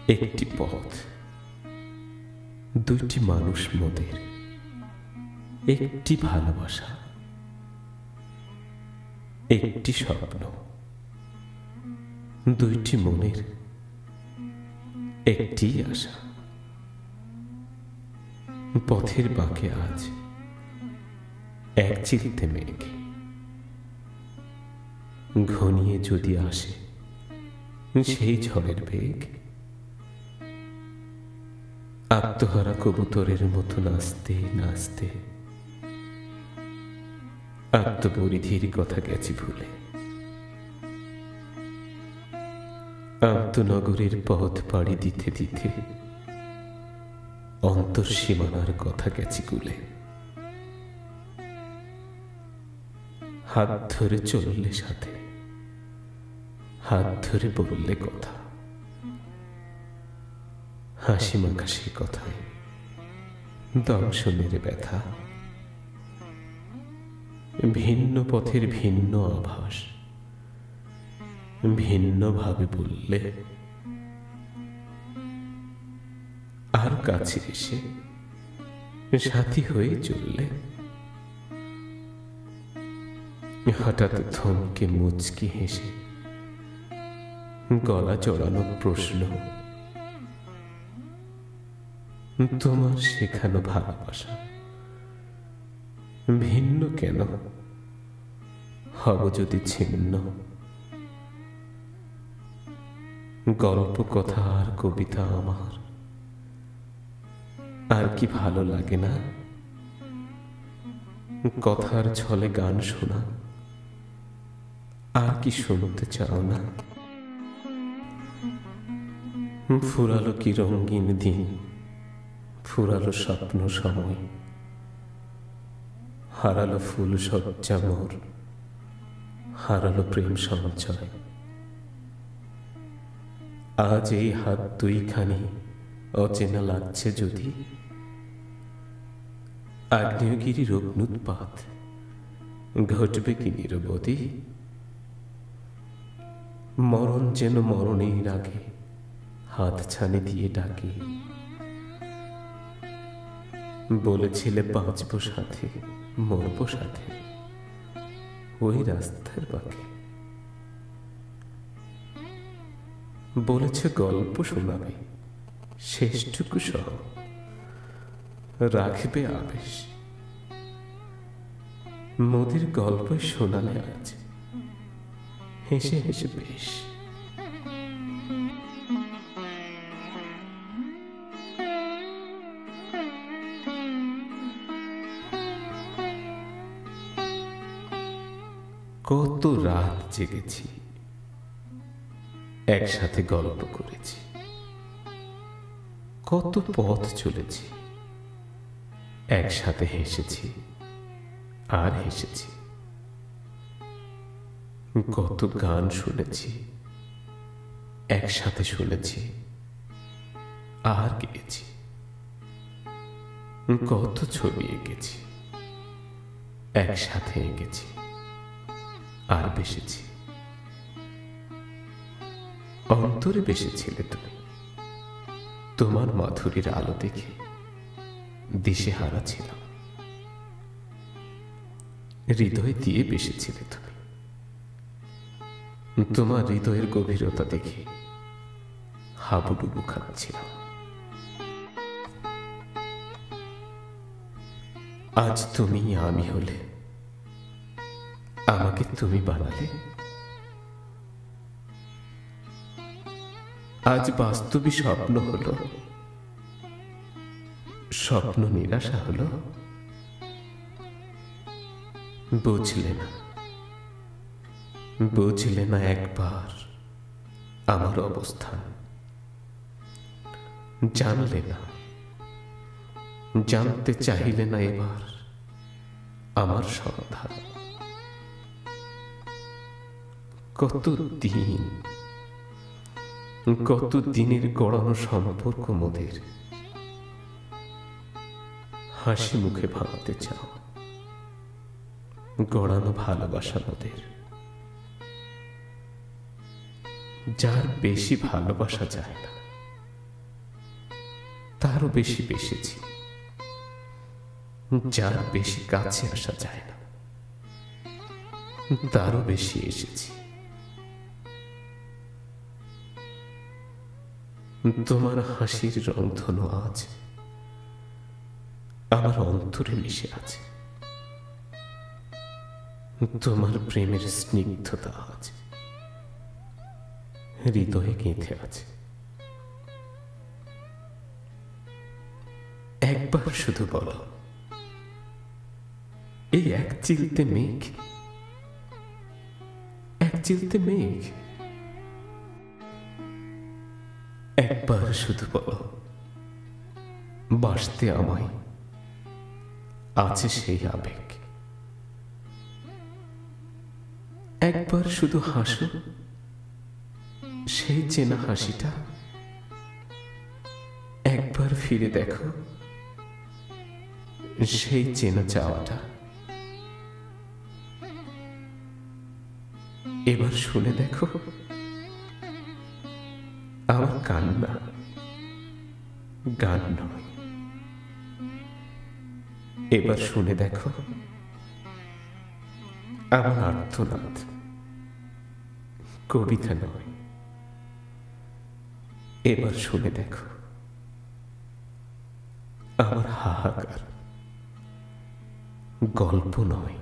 একটি পথ, দুইটি মানুষ মোদের, একটি ভালোবাসা, একটি স্বপ্ন, দুইটি মনের, একটি আশা। পথের বাঁকে আজ এক চিলতে মেঘ, ঘনিয়ে যদি আসে সেই ঝড়ের বেগ, আত্মহারা কবুতরের মতো নাচতে নাচতে আত্মপরিধির কথা গেছি ভুলে। আন্তনগরের পথ পাড়ি দিতে দিতে অন্তঃসীমানার কথা গেছি কুলে। হাত ধরে চললে সাথে, হাত ধরে বললে কথা, হাসি মাখা সে কথায় দংশনের ব্যথা। ভিন্ন পথের ভিন্ন আভাস, ভিন্ন ভাবে বললে, আর কাছে এসে সাথী হয়ে চললে। হঠাৎ থমকে মুচকি হেসে গলা জড়ানো প্রশ্ন, তোমার শেখানো ভালোবাসা ভিন্ন কেন হব যদি ছিন্ন? গল্প কথা আর কবিতা আমার আর কি ভালো লাগে না? কথার ছলে গান শোনা আর কি শুনতে চাও না? ফুরালো কি রঙিন দিন, ফুরালো স্বপ্ন সময়, হারালো ফুল সজ্জা মোর, হারালো প্রেম সঞ্চয়। আজ এই হাত দুইখানি অচেনা লাগছে যদি, আগ্নেয়গিরির অগ্নুৎপাত ঘটবে কি নিরবধি? মরণ যেন মরণের আগে হাত ছানি দিয়ে ডাকে, বলেছিলে বাঁচবো সাথে মরবো সাথে ওই রাস্তার বাঁকে। বলেছে গল্প শোনাবে শেষটুকু সহ, রাখবে আবেশ। মোদের গল্প শোনালে আজ হেসে হেসে বেশ। কত রাত জেগেছি, একসাথে গল্প করেছি, কত পথ চলেছি, একসাথে হেসেছি আর হেসেছি, কত গান শুনেছি, একসাথে শুনেছি আর গেয়েছি, কত ছবি এঁকেছি, একসাথে এঁকেছি আর বেসেছি। অন্তরে বেসেছিলে তুমি, তোমার মাধুরীর আলো দেখে দিশেহারা ছিলাম। হৃদয় দিয়ে বেসেছিলে তুমি, তোমার হৃদয়ের গভীরতা দেখে হাবুডুবু খাচ্ছিলাম। আজ তুমি আমি হলে, আমাকে তুমি বানালে। আজ বাস্তবী স্বপ্ন হলো, স্বপ্ন নিরাশা হলো। বুঝলে না, বুঝলে না একবার আমার অবস্থান। জানলে না, জানতে চাইলে না এবার আমার সন্ধান। কত দিন, কত দিনের গড়ানো সম্পর্ক মোদের, হাসি মুখে ভাবতে চাও গড়ানো ভালোবাসা মোদের। যার বেশি ভালোবাসা যায় না, তারও বেশি বেসেছি, যার বেশি কাছে আসা যায় না তারও বেশি এসেছি। তোমার হাসির রংধনু আজ আমার অন্তরে মিশে আছে, তোমার প্রেমের স্নিগ্ধতা আজ হৃদয়ে গেঁথে আছে। একবার শুধু বলো, এই এক চিলতে মেঘ, এক চিলতে মেঘ, একবার শুধু বলো, বাসতে আমায় আছে সেই আবেগ। একবার শুধু হাসো, সেই চেনা হাসিটা, একবার ফিরে দেখো সেই চেনা চাওয়াটা। এবার শুনে দেখো আমার কান্না গান নয়, এবার শুনে দেখো আমার আর্তনাদ কবিতা নয়, এবার শুনে দেখো আমার হাহাকার গল্প নয়।